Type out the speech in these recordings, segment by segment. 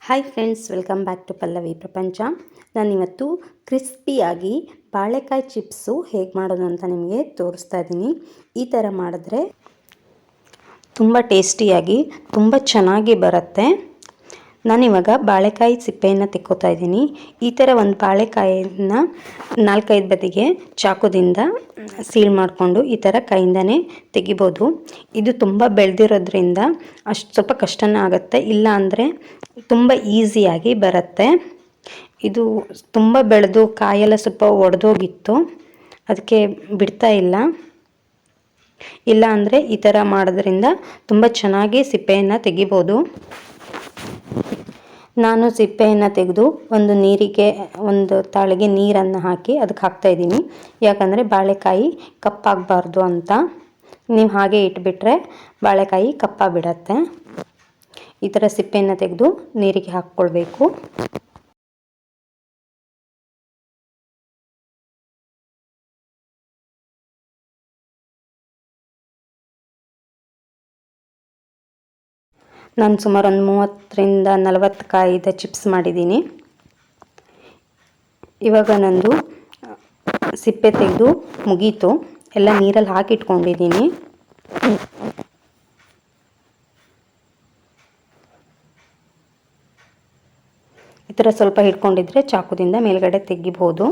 Hi friends, welcome back to Pallavi Prapancha. ನಾನಿವತ್ತು ಕ್ರಿಸ್ಪಿಯಾಗಿ ಬಾಳೆಕಾಯಿ ಚಿಪ್ಸು ಹೇಗೆ ಮಾಡೋದು ಅಂತ ನಿಮಗೆ ತೋರಿಸ್ತಾ ಇದ್ದೀನಿ. ಈ ಥರ ಮಾಡಿದ್ರೆ ತುಂಬ ಟೇಸ್ಟಿಯಾಗಿ ತುಂಬ ಚೆನ್ನಾಗಿ ಬರುತ್ತೆ. ನಾನಿವಾಗ ಬಾಳೆಕಾಯಿ ಸಿಪ್ಪೆಯನ್ನು ತೆಕ್ಕೋತಾ ಇದ್ದೀನಿ. ಈ ಥರ ಒಂದು ಬಾಳೆಕಾಯಿನ 4-5 ಬದಿಗೆ ಚಾಕುದಿಂದ ಸೀಲ್ ಮಾಡಿಕೊಂಡು ಈ ಥರ ಕೈಯಿಂದನೇ ತೆಗಿಬೋದು. ಇದು ತುಂಬ ಬೆಳೆದಿರೋದ್ರಿಂದ ಸ್ವಲ್ಪ ಕಷ್ಟನೇ ಆಗುತ್ತೆ, ಇಲ್ಲ ಅಂದರೆ ತುಂಬ ಈಸಿಯಾಗಿ ಬರುತ್ತೆ. ಇದು ತುಂಬ ಬೆಳೆದು ಕಾಯೆಲ್ಲ ಸ್ವಲ್ಪ ಒಡೆದೋಗಿತ್ತು, ಅದಕ್ಕೆ ಬಿಡ್ತಾ ಇಲ್ಲ ಅಂದರೆ ಈ ಥರ ಮಾಡೋದ್ರಿಂದ ತುಂಬ ಚೆನ್ನಾಗಿ ಸಿಪ್ಪೆಯನ್ನು ತೆಗಿಬೋದು. ನಾನು ಸಿಪ್ಪೆಯನ್ನು ತೆಗೆದು ಒಂದು ತಾಳಿಗೆ ನೀರನ್ನು ಹಾಕಿ ಅದಕ್ಕೆ ಹಾಕ್ತಾಯಿದ್ದೀನಿ. ಯಾಕಂದರೆ ಬಾಳೆಕಾಯಿ ಕಪ್ಪಾಗಬಾರ್ದು ಅಂತ. ನೀವು ಹಾಗೆ ಇಟ್ಬಿಟ್ರೆ ಬಾಳೆಕಾಯಿ ಕಪ್ಪಾಗಿಬಿಡತ್ತೆ. ಈ ಥರ ಸಿಪ್ಪೆಯನ್ನು ತೆಗೆದು ನೀರಿಗೆ ಹಾಕ್ಕೊಳ್ಬೇಕು. ನಾನು ಸುಮಾರು ಒಂದು 30-40 ಕಾಯಿದ ಚಿಪ್ಸ್ ಮಾಡಿದ್ದೀನಿ. ಇವಾಗ ನಂದು ಸಿಪ್ಪೆ ತೆಗೆದು ಮುಗೀತು, ಎಲ್ಲ ನೀರಲ್ಲಿ ಹಾಕಿಟ್ಕೊಂಡಿದ್ದೀನಿ. ಈ ಥರ ಸ್ವಲ್ಪ ಹಿಡ್ಕೊಂಡಿದ್ರೆ ಚಾಕುದಿಂದ ಮೇಲ್ಗಡೆ ತೆಗಿಬೋದು.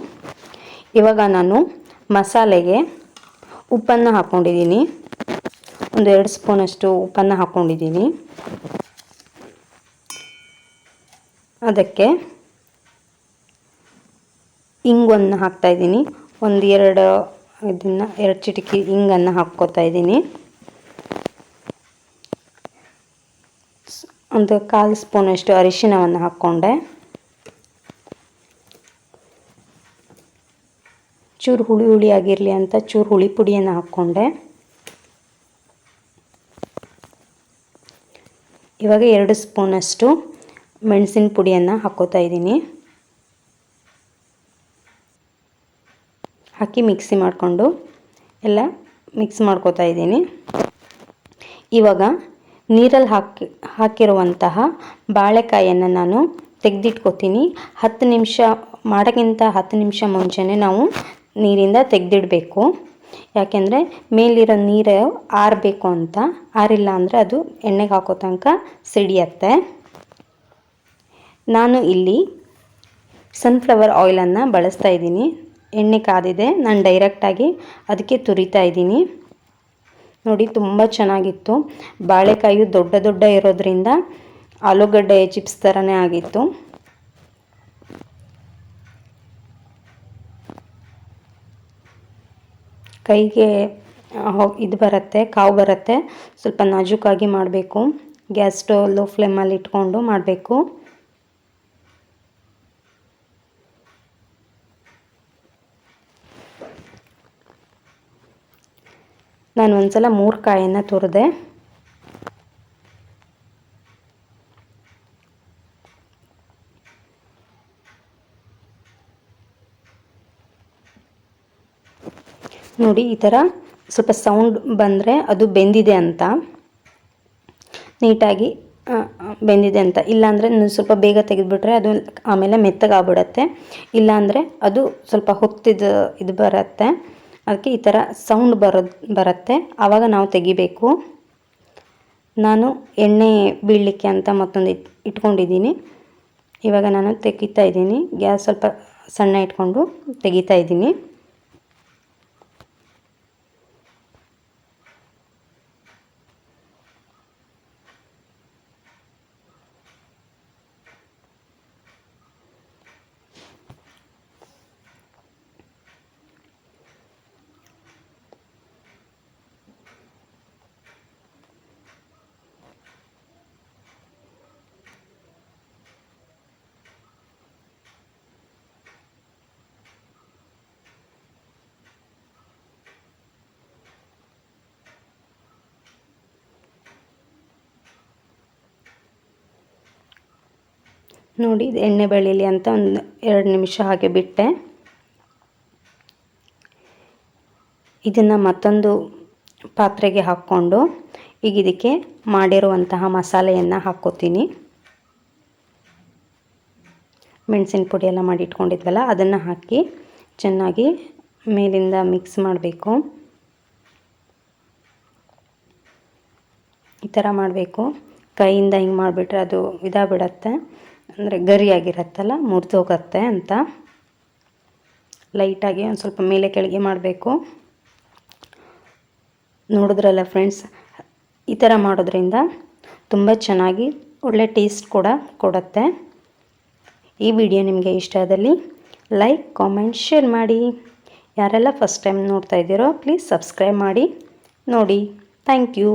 ಇವಾಗ ನಾನು ಮಸಾಲೆಗೆ ಉಪ್ಪನ್ನು ಹಾಕ್ಕೊಂಡಿದ್ದೀನಿ. ಒಂದು 2 ಸ್ಪೂನಷ್ಟು ಉಪ್ಪನ್ನು ಹಾಕ್ಕೊಂಡಿದ್ದೀನಿ. ಅದಕ್ಕೆ ಇಂಗನ್ನು ಹಾಕ್ತಾಯಿದ್ದೀನಿ. ಒಂದು 2 ಚಿಟಿಕೆ ಇಂಗನ್ನು ಹಾಕ್ಕೋತಾ ಇದ್ದೀನಿ. ಒಂದು 1/4 ಸ್ಪೂನಷ್ಟು ಅರಿಶಿನವನ್ನು ಹಾಕ್ಕೊಂಡೆ. ಚೂರು ಹುಳಿ ಆಗಿರಲಿ ಅಂತ ಚೂರು ಹುಳಿ ಪುಡಿಯನ್ನು ಹಾಕ್ಕೊಂಡೆ. ಇವಾಗ 2 ಸ್ಪೂನಷ್ಟು ಮೆಣಸಿನ ಪುಡಿಯನ್ನು ಹಾಕ್ಕೋತಾ ಇದ್ದೀನಿ. ಹಾಕಿ ಮಿಕ್ಸಿ ಮಾಡಿಕೊಂಡು ಎಲ್ಲ ಮಿಕ್ಸ್ ಮಾಡ್ಕೋತಾ ಇದ್ದೀನಿ. ಇವಾಗ ನೀರಲ್ಲಿ ಹಾಕಿರುವಂತಹ ಬಾಳೆಕಾಯನ್ನು ನಾನು ತೆಗೆದಿಟ್ಕೋತೀನಿ. 10 ನಿಮಿಷ ಮಾಡೋಕ್ಕಿಂತ 10 ನಿಮಿಷ ಮುಂಚೆನೇ ನಾವು ನೀರಿಂದ ತೆಗೆದಿಡಬೇಕು. ಯಾಕೆಂದರೆ ಮೇಲಿರೋ ನೀರು ಆರಬೇಕು ಅಂತ. ಆರಿಲ್ಲ ಅಂದರೆ ಅದು ಎಣ್ಣೆಗೆ ಹಾಕೋ ತನಕ ಸಿಡಿಯತ್ತೆ. ನಾನು ಇಲ್ಲಿ ಸನ್ಫ್ಲವರ್ ಆಯಿಲನ್ನು ಬಳಸ್ತಾ ಇದ್ದೀನಿ. ಎಣ್ಣೆ ಕಾದಿದೆ, ನಾನು ಡೈರೆಕ್ಟಾಗಿ ಅದಕ್ಕೆ ತುರಿತಾ ಇದ್ದೀನಿ. ನೋಡಿ, ತುಂಬ ಚೆನ್ನಾಗಿತ್ತು. ಬಾಳೆಕಾಯಿ ದೊಡ್ಡ ಇರೋದ್ರಿಂದ ಆಲೂಗಡ್ಡೆ ಚಿಪ್ಸ್ ಥರನೇ ಆಗಿತ್ತು. ಕೈಗೆ ಇದು ಬರುತ್ತೆ, ಕಾವು ಬರುತ್ತೆ. ಸ್ವಲ್ಪ ನಾಜೂಕಾಗಿ ಮಾಡಬೇಕು. ಗ್ಯಾಸ್ ಸ್ಟವ್ ಲೋ ಫ್ಲೇಮಲ್ಲಿ ಇಟ್ಕೊಂಡು ಮಾಡಬೇಕು. ನಾನು ಒಂದ್ಸಲ 3 ಕಾಯನ್ನು ತುರಿದೆ. ನೋಡಿ, ಈ ಥರ ಸ್ವಲ್ಪ ಸೌಂಡ್ ಬಂದರೆ ಅದು ಬೆಂದಿದೆ ಅಂತ, ನೀಟಾಗಿ ಬೆಂದಿದೆ ಅಂತ. ಇಲ್ಲಾಂದರೆ ಸ್ವಲ್ಪ ಬೇಗ ತೆಗೆದುಬಿಟ್ರೆ ಅದು ಆಮೇಲೆ ಮೆತ್ತಗಾಗ್ಬಿಡತ್ತೆ. ಇಲ್ಲಾಂದರೆ ಅದು ಸ್ವಲ್ಪ ಇದು ಬರುತ್ತೆ. ಅದಕ್ಕೆ ಈ ಥರ ಸೌಂಡ್ ಬರುತ್ತೆ, ಆವಾಗ ನಾವು ತೆಗಿಬೇಕು. ನಾನು ಎಣ್ಣೆ ಬೀಳಲಿಕ್ಕೆ ಅಂತ ಮತ್ತೊಂದು ಇಟ್ಕೊಂಡಿದ್ದೀನಿ. ಇವಾಗ ನಾನು ತೆಗಿತಾ ಇದ್ದೀನಿ. ಗ್ಯಾಸ್ ಸ್ವಲ್ಪ ಸಣ್ಣ ಇಟ್ಕೊಂಡು ತೆಗಿತಾ ಇದ್ದೀನಿ. ನೋಡಿ, ಎಣ್ಣೆ ಬೆಳೀಲಿ ಅಂತ ಒಂದು 2 ನಿಮಿಷ ಹಾಗೆ ಬಿಟ್ಟೆ. ಇದನ್ನು ಮತ್ತೊಂದು ಪಾತ್ರೆಗೆ ಹಾಕ್ಕೊಂಡು ಈಗ ಇದಕ್ಕೆ ಮಾಡಿರುವಂತಹ ಮಸಾಲೆಯನ್ನು ಹಾಕ್ಕೋತೀನಿ. ಮೆಣಸಿನ ಪುಡಿ ಎಲ್ಲ ಮಾಡಿ ಇಟ್ಕೊಂಡಿದ್ವಲ್ಲ ಅದನ್ನು ಹಾಕಿ ಚೆನ್ನಾಗಿ ಮೇಲಿಂದ ಮಿಕ್ಸ್ ಮಾಡಬೇಕು. ಈ ಥರ ಮಾಡಬೇಕು. ಕೈಯಿಂದ ಹಿಂಗೆ ಮಾಡಿಬಿಟ್ರೆ ಅದು ಇದಾಗ್ಬಿಡತ್ತೆ, ಅಂದರೆ ಗರಿಯಾಗಿರತ್ತಲ್ಲ, ಮುರಿದೋಗತ್ತೆ ಅಂತ. ಲೈಟಾಗಿ ಒಂದು ಸ್ವಲ್ಪ ಮೇಲೆ ಕೆಳಗೆ ಮಾಡಬೇಕು. ನೋಡಿದ್ರಲ್ಲ ಫ್ರೆಂಡ್ಸ್, ಈ ಥರ ಮಾಡೋದ್ರಿಂದ ತುಂಬ ಚೆನ್ನಾಗಿ ಒಳ್ಳೆ ಟೇಸ್ಟ್ ಕೂಡ ಕೊಡುತ್ತೆ. ಈ ವಿಡಿಯೋ ನಿಮಗೆ ಇಷ್ಟ ಆದಲ್ಲಿ ಲೈಕ್, ಕಾಮೆಂಟ್, ಶೇರ್ ಮಾಡಿ. ಯಾರೆಲ್ಲ ಫಸ್ಟ್ ಟೈಮ್ ನೋಡ್ತಾ ಇದ್ದೀರೋ ಪ್ಲೀಸ್ ಸಬ್ಸ್ಕ್ರೈಬ್ ಮಾಡಿ ನೋಡಿ. Thank you.